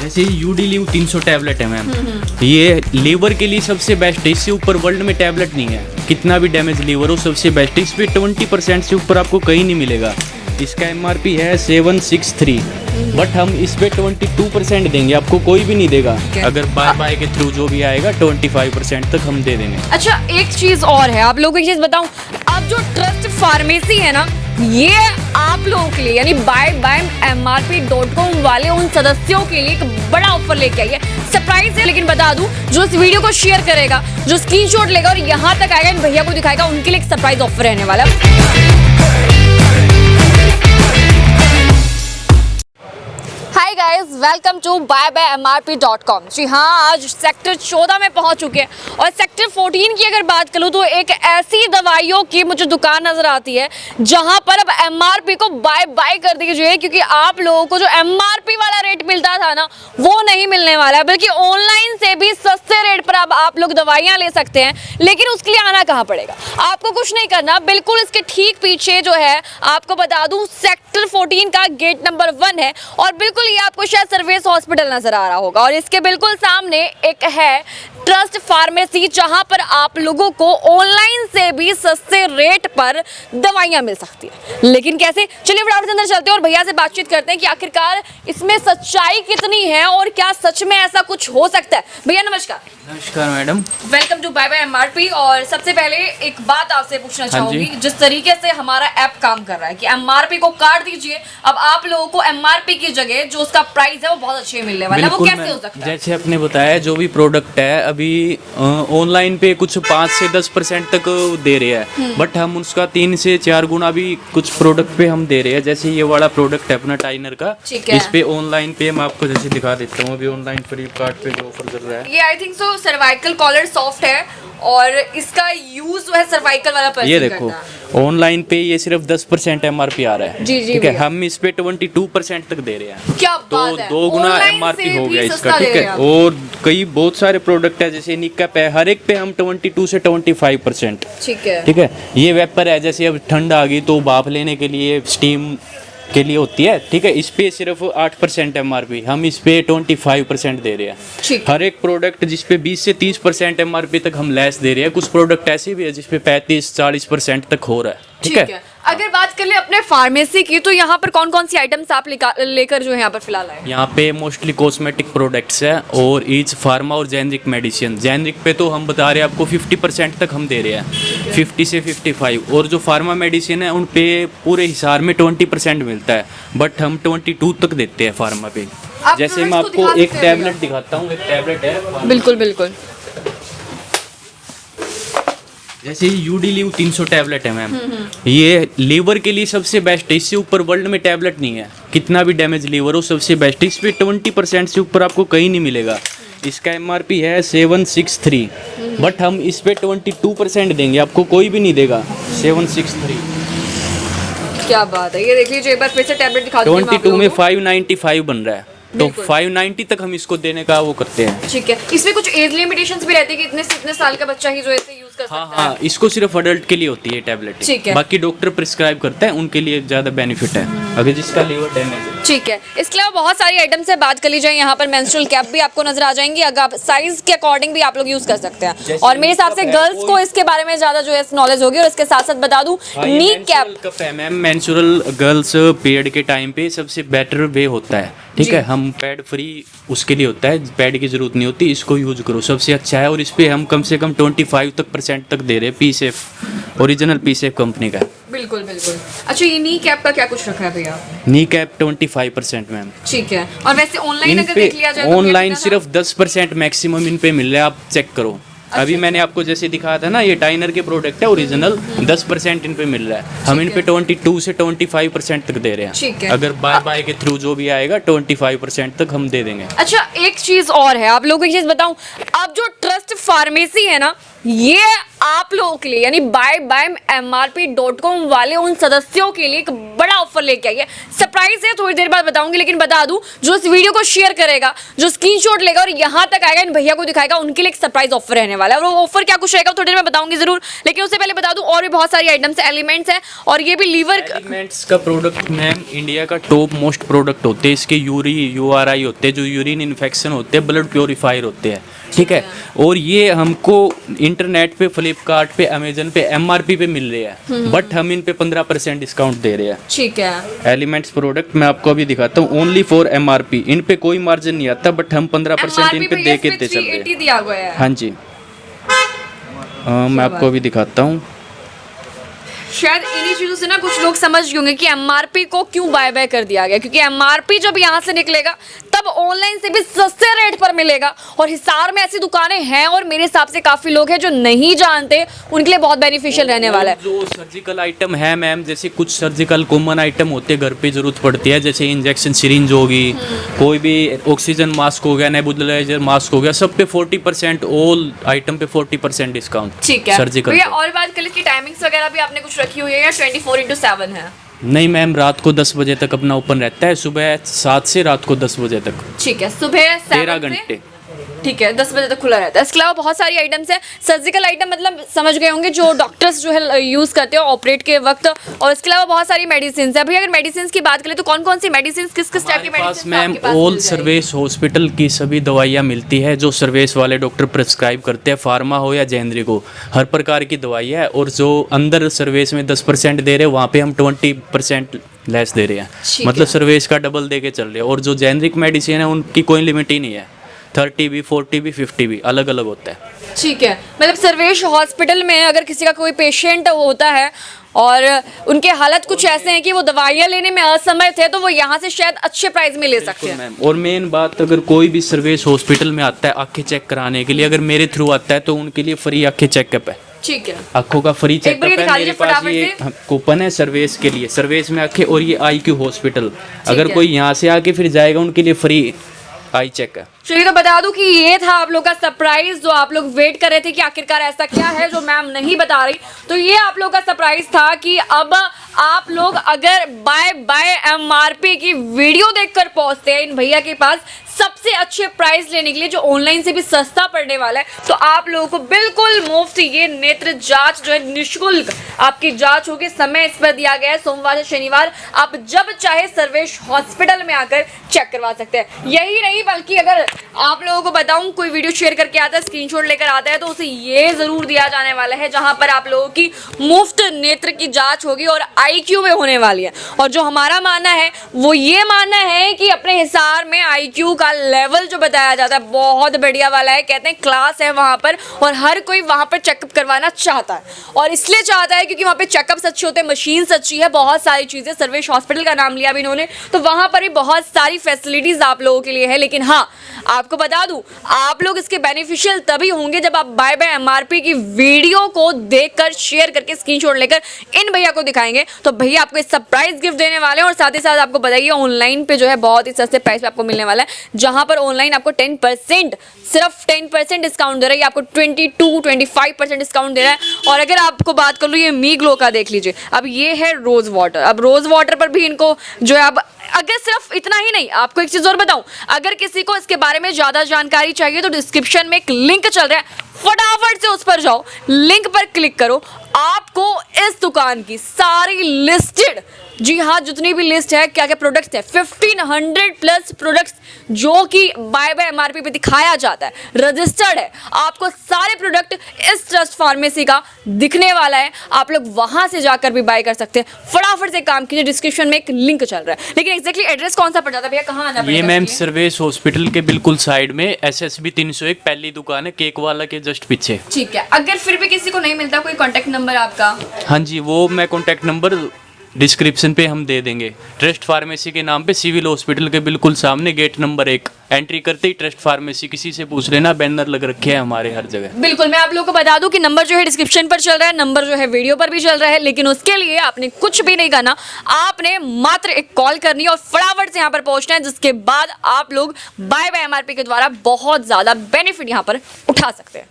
जैसे UD leave 300 tablet है ma'am, ये लीवर के लिए सबसे बेस्ट है। इससे ऊपर वर्ल्ड में टैबलेट नहीं है। कितना भी डैमेज लीवर हो सबसे बेस्ट है। इस पर 20% से ऊपर आपको कहीं नहीं मिलेगा। इसका MRP है 763, बट हम इस पे 22% देंगे, आपको कोई भी नहीं देगा। अगर बाय के थ्रू जो भी आएगा 25% तक हम दे देंगे। अच्छा, एक चीज और है, आप लोगों को एक चीज बताऊं, अब जो ट्रस्ट फार्मेसी है ना, ये आप लोगों के लिए यानी बाय MRP.com वाले उन सदस्यों के लिए एक बड़ा ऑफर लेके आई है। सरप्राइज है, लेकिन बता दूं, जो इस वीडियो को शेयर करेगा, जो स्क्रीनशॉट लेगा और यहाँ तक आएगा, इन भैया को दिखाएगा, उनके लिए एक सरप्राइज ऑफर रहने वाला है। Hi guys, welcome to buy MRP.com। जी हाँ, आज सेक्टर 14 में पहुंच चुके हैं और सेक्टर 14 की अगर बात करूं तो एक ऐसी दवाइयों की मुझे दुकान नजर आती है जहां पर अब MRP को बाय कर दीजिए, क्योंकि आप लोगों को जो MRP वाला रेट मिलता था ना, वो नहीं मिलने वाला है, बल्कि ऑनलाइन से भी सस्ते रेट पर अब आप लोग दवाइयां ले सकते हैं। लेकिन उसके लिए आना कहाँ पड़ेगा? आपको कुछ नहीं करना, बिल्कुल इसके ठीक पीछे जो है, आपको बता दूं, सेक्टर 14 का गेट नंबर 1 है और बिल्कुल ये आपको शायद सर्विस हॉस्पिटल नजर आ रहा होगा और इसके बिल्कुल सामने एक है ट्रस्ट फार्मेसी, जहां पर आप लोगों को ऑनलाइन से भी सस्ते रेट पर दवाइयां मिल सकती है। लेकिन कैसे? चलिए फटाफट अंदर चलते हैं और भैया से बातचीत करते हैं कि आखिरकार इसमें सच्चाई कितनी है और क्या सच में ऐसा कुछ हो सकता है। भैया नमस्कार। नमस्कार madam, welcome to buy MRP। और सबसे पहले एक बात आपसे पूछना चाहूंगी, जिस तरीके से हमारा ऐप काम कर रहा है कि MRP को काट दीजिए, अब आप लोगों को MRP की जगह जो उसका प्राइस है वो बहुत अच्छे मिलने वाला है, वो कैसे हो सकता है? जैसे आपने बताया, जो भी प्रोडक्ट है अभी ऑनलाइन पे कुछ 5 से 10% तक दे रहे हैं, बट हम उसका 3 से 4 गुना भी कुछ प्रोडक्ट पे हम दे रहे हैं। जैसे ये वाला प्रोडक्ट है अपना टाइनर का, इस पे ऑनलाइन पे मैं आपको जैसे दिखा देता हूँ, अभी ऑनलाइन फ्लिपकार्ट पे जो ऑफर चल रहा है, ये I think so cervical collar soft है और इसका यूज जो है सर्वाइकल वाला पर्सन ये देखो ऑनलाइन पे ये सिर्फ 10% MRP आ रहा है। जी जी, ठीक है, हम इस पे 22% तक दे रहे हैं। क्या तो बात है, 2 गुना MRP हो गया इसका। ठीक है, और कई बहुत सारे प्रोडक्ट है, जैसे निकअप है, हर एक पे हम 22 से 25%। ठीक है, ये वेपर है, जैसे अब ठंड आ गई तो भाप लेने के लिए, स्टीम के लिए होती है। ठीक है, इस पे सिर्फ 8% MRP, हम इस पे 25% दे रहे हैं। हर एक प्रोडक्ट जिस पे 20 से 30% MRP तक हम लेस दे रहे हैं। कुछ प्रोडक्ट ऐसे भी है जिस पे 35-40% तक हो रहा है। ठीक है, अगर बात कर ले अपने फार्मेसी की, तो यहाँ पर कौन कौन सी आइटम्स आप लेकर जो है यहाँ पर फिलहाल आए? यहाँ पे मोस्टली कॉस्मेटिक प्रोडक्ट्स है और ईच फार्मा और जेनरिक मेडिसिन। जेनरिक पे तो हम बता रहे हैं आपको 50% तक हम दे रहे हैं, 50 से 55, और जो फार्मा मेडिसिन है उन पे पूरे हिसार में 20% मिलता है, बट हम 22 तक देते हैं फार्मा पे। जैसे मैं आपको एक टैबलेट दिखाता हूँ, एक टैबलेट है, बिल्कुल बिल्कुल, जैसे यूडी लीव 300 टैबलेट है मैम, ये लीवर के लिए सबसे बेस्ट है। इससे ऊपर वर्ल्ड में टैबलेट नहीं है। कितना भी डैमेज लीवर हो सबसे बेस्ट है। इस पे 20% से ऊपर आपको कहीं नहीं मिलेगा। इसका MRP है 763, बट हम इस पे 22% देंगे, आपको कोई भी नहीं देगा। 763। क्या बात है, ये देख लीजिए एक बार फिर से टैबलेट दिखा दीजिए। 22 में 595 बन रहा है, तो 590 तक हम इसको देने का वो करते हैं। ठीक है, इसमें कुछ एज लिमिटेशंस भी रहती है कि इतने से इतने साल का बच्चा ही जो है इसे यूज कर सकता है? हाँ, इसको सिर्फ अडल्ट के लिए होती है टैबलेट। ठीक है, बाकी डॉक्टर प्रिस्क्राइब करता है, उनके लिए ज्यादा बेनिफिट है अगर जिसका लीवर डैमेज है। ठीक है, इसके अलावा बहुत सारी आइटम से बात कर ली जाए, यहाँ पर मेंस्ट्रुअल कैप भी आपको नजर आ जाएंगी, अगर आप साइज के अकॉर्डिंग भी आप लोग यूज कर सकते हैं। और मेरे हिसाब से गर्ल्स को इसके बारे में ज्यादा जो है नॉलेज होगी। और इसके साथ साथ बता दूं, knee cap menstrual girls period के टाइम पे सबसे बेटर वे होता है। ठीक है, हम पैड फ्री उसके लिए होता है, पैड की जरूरत नहीं होती, इसको यूज करो, सबसे अच्छा है। और इस पे हम कम से कम 25% तक दे रहे हैं। पीसेफ, ओरिजिनल पीसेफ कंपनी का। बिल्कुल बिल्कुल। अच्छा, ये नी कैप का क्या कुछ रखा है भैया? Knee cap 25% ma'am. ठीक है, और वैसे ऑनलाइन अगर देख लिया जाए, ऑनलाइन सिर्फ 10% मैक्सिमम इन पे मिल रहा है, आप चेक करो। अभी मैंने आपको जैसे दिखाया था ना, ये टाइनर के प्रोडक्ट है ओरिजिनल, 10% इन पे मिल रहा है। हम इन पे 22 से 25% तक दे रहे हैं। अगर बाय के थ्रू जो भी आएगा 25% तक हम दे देंगे। अच्छा, एक चीज और है, आप लोगों को एक चीज बताऊं, अब जो ट्रस्ट ट्रस्ट फार्मेसी है ना, ये आप लोगों के लिए यानी buy/mrp.com वाले उन सदस्यों के लिए एक बड़ा ऑफर लेके आई है। सरप्राइज है, थोड़ी देर बाद बताऊंगी, लेकिन बता दूं जो इस वीडियो को शेयर करेगा, जो स्क्रीनशॉट लेगा और यहाँ तक आएगा, इन भैया को दिखाएगा, उनके लिए एक सरप्राइज ऑफर रहने वाला है। और वो ऑफर क्या कुछ रहेगा थोड़ी देर में बताऊंगी जरूर, लेकिन उससे पहले बता दूं और भी बहुत सारी आइटम्स एलिमेंट्स हैं, और ये भी लीवर एलिमेंट्स का प्रोडक्ट मैम इंडिया का टॉप मोस्ट प्रोडक्ट होते हैं। इसके URI होते हैं, जो यूरिन इन्फेक्शन होते हैं, ब्लड प्योरीफायर होते हैं, ठीक है। और ये हमको इंटरनेट पे, फ्लिपकार्ट पे, अमेजन पे MRP पे मिल रहे हैं, बट हम इन पे 15% डिस्काउंट दे रहे हैं। ठीक है, एलिमेंट्स प्रोडक्ट मैं आपको अभी दिखाता हूँ, ओनली फॉर MRP। इन पे कोई मार्जिन नहीं आता, बट हम 15% इन पे दे के दे चल रहे हैं। दिया हुआ है। हाँ जी, मैं आपको अभी दिखाता हूँ। शायद इन्हीं चीजों से ना कुछ लोग समझ गए होंगे कि MRP को क्यों बाय कर दिया गया, क्योंकि MRP जब यहाँ से निकलेगा तब ऑनलाइन से भी सस्ते रेट पर मिलेगा। और हिसार में ऐसी दुकानें हैं, और मेरे हिसाब से काफी लोग हैं जो नहीं जानते, उनके लिए बहुत बेनिफिशियल रहने वाला है। जो सर्जिकल आइटम है मैम, जैसे कुछ सर्जिकल कॉमन आइटम होते हैं, घर पे जरूरत पड़ती है, जैसे इंजेक्शन सिरिंज होगी, कोई भी ऑक्सीजन मास्क हो गया, नेबुलाइजर मास्क हो गया, सब पे 40%, ऑल आइटम पे 40% डिस्काउंट। ठीक है सर्जिकल। भैया और बात कर ले कि टाइमिंग्स वगैरह भी आपने कुछ रखी हुई है या 24/7 है? नहीं मैम, रात को 10 बजे तक अपना ओपन रहता है, सुबह 7 से रात को 10 बजे तक। ठीक है, सुबह 13 घंटे। ठीक है, 10 बजे तक खुला रहता है। इसके अलावा बहुत सारी आइटम्स हैं। सर्जिकल आइटम मतलब समझ गए होंगे, जो डॉक्टर्स जो है यूज़ करते हैं ऑपरेट के वक्त। और इसके अलावा बहुत सारी मेडिसिन है। भैया अगर मेडिसिन की बात करें तो कौन कौन सी मेडिसिन, किस किस टाइप की medicine? Ma'am all service hospital की सभी दवाइयाँ मिलती है, जो सर्विस वाले डॉक्टर प्रिस्क्राइब करते हैं, फार्मा हो या जेनरिक हो, हर प्रकार की दवाई है। और जो अंदर सर्विस में 10% दे रहे हैं, वहाँ पे हम 20% लेस दे रहे हैं, मतलब सर्विस का डबल दे के चल रहे हैं। और जो जेनरिक मेडिसिन है उनकी कोई लिमिट ही नहीं है, 30 भी, 40 भी, 50 भी, अलग अलग होता है। ठीक है, मतलब सर्वेश हॉस्पिटल में अगर किसी का कोई पेशेंट होता है और उनके हालत कुछ ऐसे हैं कि वो दवाइयाँ लेने में असमर्थ है, तो वो यहाँ से शायद अच्छे प्राइस में ले सकते हैं। और मेन बात, अगर कोई भी सर्विस हॉस्पिटल में आता है आंखें चेक कराने के लिए, अगर मेरे थ्रू आता है तो उनके लिए फ्री आंखें चेकअप है। ठीक है, आंखों का फ्री चेकअप है। मेरे पास ये कूपन है सर्विस के लिए, सर्विस में आंखें, और ये IQ हॉस्पिटल, अगर कोई यहाँ से आके फिर जाएगा उनके लिए फ्री आई चेक है। चलिए तो बता दूं कि ये था आप लोग का सरप्राइज, जो आप लोग वेट कर रहे थे कि आखिरकार ऐसा क्या है जो मैम नहीं बता रही। तो ये आप लोग का सरप्राइज था कि अब आप लोग अगर बाय MRP की वीडियो देखकर पहुंचते हैं इन भैया के पास सबसे अच्छे प्राइस लेने के लिए, जो ऑनलाइन से भी सस्ता पड़ने वाला है, तो आप लोगों को बिल्कुल मुफ्त ये नेत्र जांच जो है निःशुल्क आपकी जांच होगी। समय इस पर दिया गया है सोमवार से शनिवार, आप जब चाहे सर्वेश हॉस्पिटल में आकर चेक करवा सकते हैं। यही नहीं बल्कि अगर आप लोगों को बताऊं, कोई वीडियो शेयर करके आता है, स्क्रीनशॉट लेकर आता है, तो उसे ये जरूर दिया जाने वाला है जहां पर आप लोगों की मुफ्त नेत्र की जांच होगी और IQ में होने वाली है। और जो हमारा मानना है वो ये मानना है कि अपने हिसार में IQ का लेवल जो बताया जाता है बहुत बढ़िया वाला है, कहते हैं क्लास है वहां पर, और हर कोई वहां पर चेकअप करवाना चाहता है। और इसलिए चाहता है क्योंकि वहां पे चेकअप अच्छे होते हैं, मशीन अच्छी है, बहुत सारी चीजें। सर्वेश हॉस्पिटल का नाम लिया भी इन्होंने, तो वहां पर भी बहुत सारी फैसिलिटीज आप लोगों के लिए है। लेकिन हाँ, आपको बता दूं, आप लोग इसके बेनिफिशियल तभी होंगे जब आप बाय MRP की वीडियो को देखकर, शेयर करके, स्क्रीनशॉट लेकर इन भैया को दिखाएंगे, तो भैया आपको सरप्राइज गिफ्ट देने वाले हैं। और साथ ही साथ आपको बताइए ऑनलाइन पे जो है बहुत ही सस्ते प्राइस पे आपको मिलने वाला है, जहां पर ऑनलाइन आपको 10%, सिर्फ 10% डिस्काउंट दे रहा है, ये आपको 22-25% डिस्काउंट दे रहा है। और अगर आपको बात कर लूँ ये मी ग्लो का, देख लीजिए, अब ये है रोज वाटर। अब रोज वाटर पर भी इनको जो है, अब अगर सिर्फ इतना ही नहीं, आपको एक चीज और बताऊं, अगर किसी को इसके बारे में ज्यादा जानकारी चाहिए तो डिस्क्रिप्शन में एक लिंक चल रहा है, फटाफट से उस पर जाओ, लिंक पर क्लिक करो, आपको इस दुकान की सारी लिस्टेड, जी हाँ, जितनी भी लिस्ट है, क्या क्या प्रोडक्ट्स है, 1500+ प्रोडक्ट्स जो कि बाय MRP पे दिखाया जाता है, रजिस्टर्ड है, आपको सारे प्रोडक्ट इस ट्रस्ट फार्मेसी का दिखने वाला है। आप लोग वहां से जाकर भी बाय कर सकते हैं। फटाफट से काम कीजिए, डिस्क्रिप्शन में एक लिंक चल रहा है। लेकिन एग्जैक्टली एड्रेस कौन सा पड़ जाता है भैया, कहाँ आना पड़ेगा? ये मैम सर्वेश हॉस्पिटल के बिल्कुल साइड में SSB 301 पहली दुकान है, केक वाला के जस्ट पीछे। ठीक है, अगर फिर भी किसी को नहीं मिलता, कोई कॉन्टेक्ट नंबर आपका? हाँ जी, वो मैं कॉन्टैक्ट नंबर डिस्क्रिप्शन पे हम दे देंगे। ट्रस्ट फार्मेसी के नाम पे, सिविल हॉस्पिटल के बिल्कुल सामने, गेट नंबर 1 एंट्री करते ही ट्रस्ट फार्मेसी, किसी से पूछ लेना, बैनर लग रखे हैं हमारे हर जगह। बिल्कुल, मैं आप लोगों को बता दूं कि नंबर जो है डिस्क्रिप्शन पर चल रहा है, नंबर जो है वीडियो पर भी चल रहा है, लेकिन उसके लिए आपने कुछ भी नहीं करना, आपने मात्र एक कॉल करनी है और फटाफट से यहाँ पर पहुंचना है, जिसके बाद आप लोग बाय MRP के द्वारा बहुत ज्यादा बेनिफिट यहाँ पर उठा सकते हैं।